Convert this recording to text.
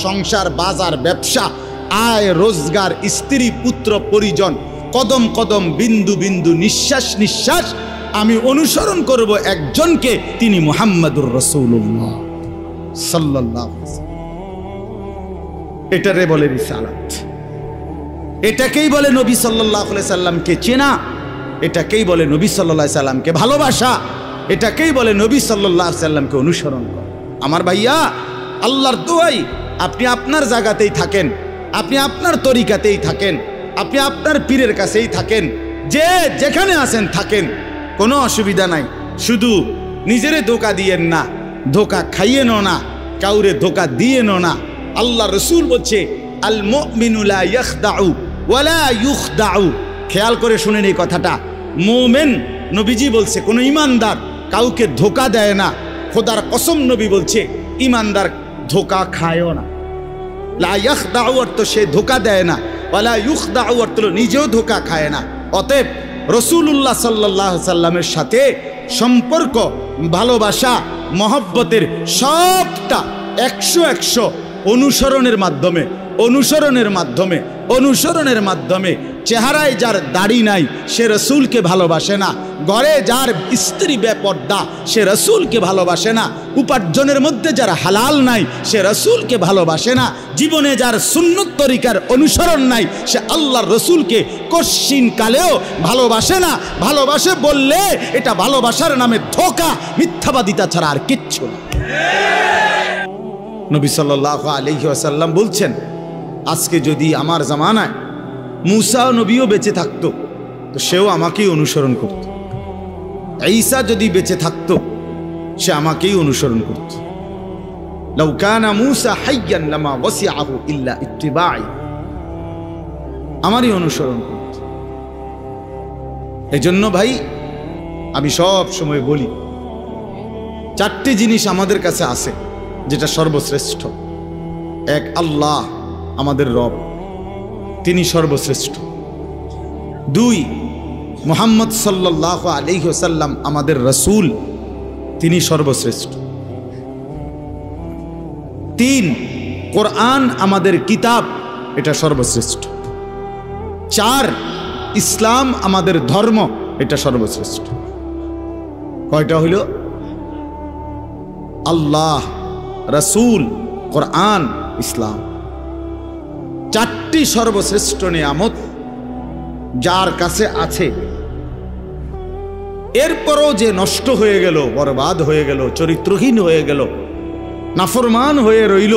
সংসার, বাজার, ব্যবসা, আয় রোজগার, স্ত্রী, পুত্র, পরিজন, কদম কদম, বিন্দু বিন্দু, নিঃশ্বাস নিঃশ্বাস আমি অনুসরণ করব একজনকে, তিনি মুহাম্মাদুর রাসূলুল্লাহ সাল্লাল্লাহু আলাইহি ওয়াসাল্লাম। এটারে বলে রিসালাত, এটাকেই বলে নবী সাল্লাল্লাহু আলাইহি সাল্লামকে চেনা, এটাকেই বলে নবী সাল্লাল্লাহু আলাইহি সাল্লামকে ভালোবাসা, এটাকেই বলে নবী সাল্লাল্লাহু আলাইহি সাল্লামকে অনুসরণ করা। আমার ভাইয়া, আল্লাহর দোয়াই আপনি আপনার জায়গাতেই থাকেন, আপনি আপনার তরিকাতেই থাকেন, আপনি আপনার পীরের কাছেই থাকেন, যে যেখানে আছেন থাকেন, কোনো অসুবিধা নাই। শুধু নিজেরে ধোঁকা দিয়েন না, ধোঁকা খাইয়েনও না, কাউরে ধোঁকা দিয়েনও না। আল্লাহ রসুল বলছে আল মুমিনু লা ইয়াখদাউ ওয়ালা ইউখদাউ। খেয়াল করে শুনেন এই কথাটা। মুমিন, নবীজি বলছে, কোনো ইমানদার কাউকে ধোঁকা দেয় না। খোদার কসম নবী বলছে ইমানদার ধোঁকা খায়ও না। লা ইয়াখদাউ অর্থ সে ধোঁকা দেয় না, ওয়ালা ইউখদাউ অর্থ নিজেও ধোঁকা খায় না। অতএব রাসূলুল্লাহ সাল্লাল্লাহু আলাইহি সাল্লামের সাথে সম্পর্ক, ভালোবাসা, মহব্বতের সবটা 100 অনুসরণের মাধ্যমে, অনুসরণের মাধ্যমে, অনুসরণের মাধ্যমে। চেহারায় যার দাড়ি নাই সে রসুলকে ভালোবাসে না, ঘরে যার স্ত্রী বেপর্দা সে রসুলকে ভালোবাসে না, উপার্জনের মধ্যে যার হালাল নাই সে রসুলকে ভালোবাসে না, জীবনে যার সুন্নত তরিকার অনুসরণ নাই সে আল্লাহর রসুলকে কশ্চিন কালেও ভালোবাসে না। ভালোবাসে বললে এটা ভালোবাসার নামে ধোঁকা, মিথ্যাবাদিতা ছাড়া আর কিচ্ছু না। নবী সাল্লাল্লাহু আলাইহি ওয়াসাল্লাম বলছেন, আজকে যদি আমার জামানায় মূসা নবীও বেঁচে থাকতো তো সেও আমাকেই অনুসরণ করত। ঈসা যদি বেঁচে থাকতো সে আমাকেই অনুসরণ করত। লাউ কানা মূসা হাইয়ান লামা ওয়াসিআহু ইল্লা ইত্তিবাই, আমারই অনুসরণ করত। এজন্য ভাই আমি সব সময় বলি, 4টি জিনিস আমাদের কাছে আছে যেটা সর্বশ্রেষ্ঠ। এক, আল্লাহ আমাদের রব, তিনি সর্বশ্রেষ্ঠ। 2, মুহাম্মদ সাল্লাল্লাহু আলাইহি ওয়াসাল্লাম আমাদের রাসূল, তিনি সর্বশ্রেষ্ঠ। 3, কোরআন আমাদের কিতাব, এটা সর্বশ্রেষ্ঠ। 4, ইসলাম আমাদের ধর্ম, এটা সর্বশ্রেষ্ঠ। কয়টা হইল? আল্লাহ, রাসূল, কোরআন, ইসলাম। 4টি সর্বশ্রেষ্ঠ নিয়ামত যার কাছে আছে। এরপরও যে নষ্ট হয়ে গেল, বরবাদ হয়ে গেল, চরিত্রহীন হয়ে গেল, নাফরমান হয়ে রইল,